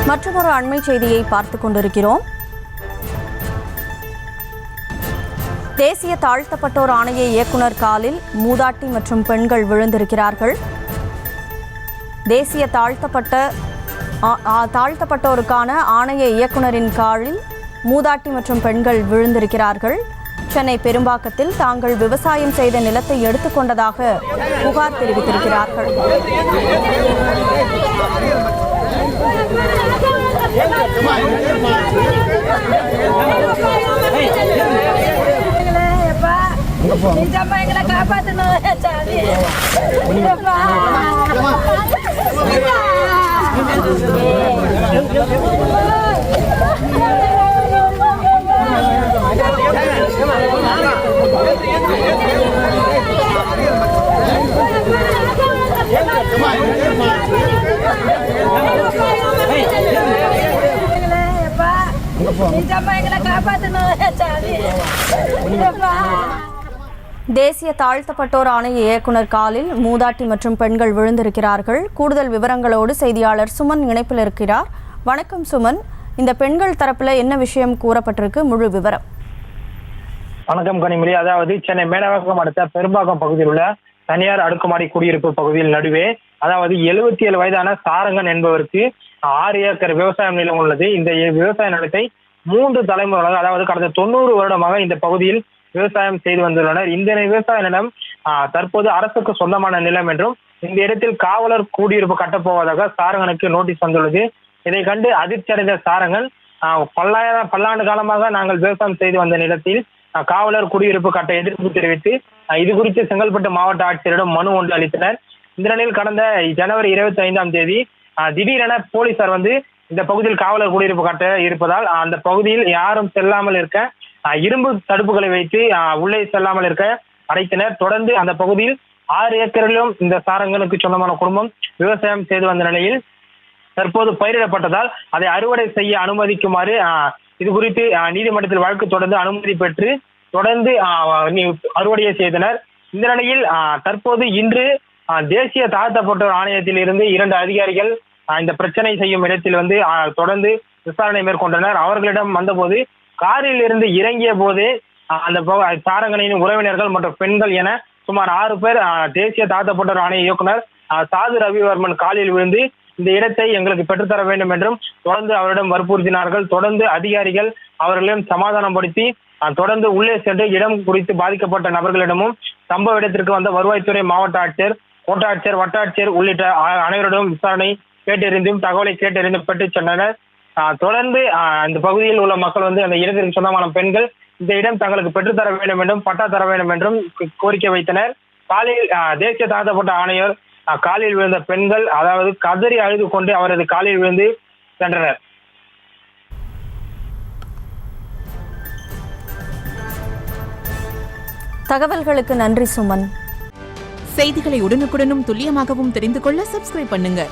மற்றொரு அண்மை செய்தியை பார்த்துக் கொண்டிருக்கிறோம். தேசிய தாழ்த்தப்பட்டோர் ஆணைய இயக்குனர் காலில் மூதாட்டி மற்றும் பெண்கள் விழுந்திருக்கிறார்கள். தேசிய தாழ்த்தப்பட்டோருக்கான ஆணைய இயக்குனரின் காலில் மூதாட்டி மற்றும் பெண்கள் விழுந்திருக்கிறார்கள். சென்னை பெரும்பாக்கத்தில் தாங்கள் விவசாயம் செய்த நிலத்தை எடுத்துக்கொண்டதாக புகார் தெரிவித்திருக்கிறார்கள். தேசிய தாழ்த்தப்பட்டோர் ஆணைய இயக்குனர் காலில் மூதாட்டி மற்றும் பெண்கள் விழுந்திருக்கிறார்கள். கூடுதல் விவரங்களோடு செய்தியாளர் சுமன் இணைப்பில் இருக்கிறார். வணக்கம் சுமன், இந்த பெண்கள் தரப்புல என்ன விஷயம் கூறப்பட்டிருக்கு, முழு விவரம்? வணக்கம் கனிமொழி. அதாவது சென்னை மேடவாக்கம் அடுத்த பெரும்பாக்கம் பகுதியில் உள்ள தனியார் அடுக்குமாடி குடியிருப்பு பகுதியில் நடுவே, அதாவது 77 வயதான சாரங்கன் என்பவருக்கு 6 ஏக்கர் விவசாய நிலம் உள்ளது. இந்த விவசாய நிலத்தை 3 தலைமுறைகளாக, அதாவது கடந்த 90 வருடமாக இந்த பகுதியில் விவசாயம் செய்து வந்துள்ளனர். இந்த விவசாய நிலம் தற்போது அரசுக்கு சொந்தமான நிலம் என்றும் இந்த இடத்தில் காவலர் குடியிருப்பு கட்டப்போவதாக சாரங்கனுக்கு நோட்டீஸ் வந்துள்ளது. இதை கண்டு அதிர்ச்சி அடைந்த சாரங்கன், பல்லாண்டு காலமாக நாங்கள் விவசாயம் செய்து வந்த நிலத்தில் காவலர் குடியிருப்பு கட்ட எதிர்ப்பு தெரிவித்து இது குறித்து செங்கல்பட்டு மாவட்ட ஆட்சியரிடம் மனு ஒன்று அளித்தனர். இந்த நிலையில் கடந்த ஜனவரி 25ஆம் தேதி திடீரென போலீசார் இந்த பகுதியில் காவலர் குடியிருப்பு கட்ட இருப்பதால் அந்த பகுதியில் யாரும் செல்லாமல் இருக்க இரும்பு தடுப்புகளை வைத்து உள்ளே செல்லாமல் இருக்க அடைத்தனர். தொடர்ந்து அந்த பகுதியில் 6 ஏக்கரிலும் இந்த சாரங்கனுக்கு சொந்தமான குடும்பம் விவசாயம் செய்து வந்த நிலையில் தற்போது பயிரிடப்பட்டதால் அதை அறுவடை செய்ய அனுமதிக்குமாறு இது குறித்து நீதிமன்றத்தில் வழக்கு தொடர்ந்து அனுமதி பெற்று தொடர்ந்து அறுவடையை செய்தனர். இந்த நிலையில் தற்போது இன்று தேசிய தாழ்த்தப்பட்டோர் ஆணையத்தில் இருந்து 2 அதிகாரிகள் இந்த பிரச்சனை செய்யும் இடத்தில் தொடர்ந்து விசாரணை மேற்கொண்டனர். அவர்களிடம் வந்தபோது காரில் இருந்து இறங்கிய போதே அந்த சாரங்கனின் உறவினர்கள் மற்றும் பெண்கள் என சுமார் 6 பேர் தேசிய தாழ்த்தப்பட்டோர் ஆணைய இயக்குனர் சாது ரவிவர்மன் காலில் விழுந்து இந்த இடத்தை எங்களுக்கு பெற்றுத்தர வேண்டும் என்றும் தொடர்ந்து அவரிடம் வற்புறுத்தினார்கள். தொடர்ந்து அதிகாரிகள் அவர்களிடம் சமாதானப்படுத்தி தொடர்ந்து உள்ளே சென்று இடம் குறித்து பாதிக்கப்பட்ட நபர்களிடமும் சம்பவ இடத்திற்கு வந்த வருவாய்த்துறை மாவட்ட ஆட்சியர், கோட்டாட்சியர், வட்டாட்சியர் உள்ளிட்ட அனைவரிடம் விசாரணை கேட்டறிந்தும் தகவலை கேட்டறிந்தும் பெற்று சென்றனர். தொடர்ந்து இந்த பகுதியில் உள்ள மக்கள் அந்த இடத்திற்கு சொந்தமான பெண்கள் இந்த இடம் தங்களுக்கு பெற்றுத்தர வேண்டும் என்றும் பட்டா தர வேண்டும் என்றும் கோரிக்கை வைத்தனர். காலில் தேசிய தாழ்த்தப்பட்ட ஆணையர் காலில் விழுந்த பெண்கள் அதாவது கதறி அழுது கொண்டு அவரது காலில் விழுந்து சென்றனர். தகவல்களுக்கு நன்றி சுமன். செய்திகளை உடனுக்குடனும் துல்லியமாகவும் தெரிந்து கொள்ள சப்ஸ்கிரைப் பண்ணுங்க.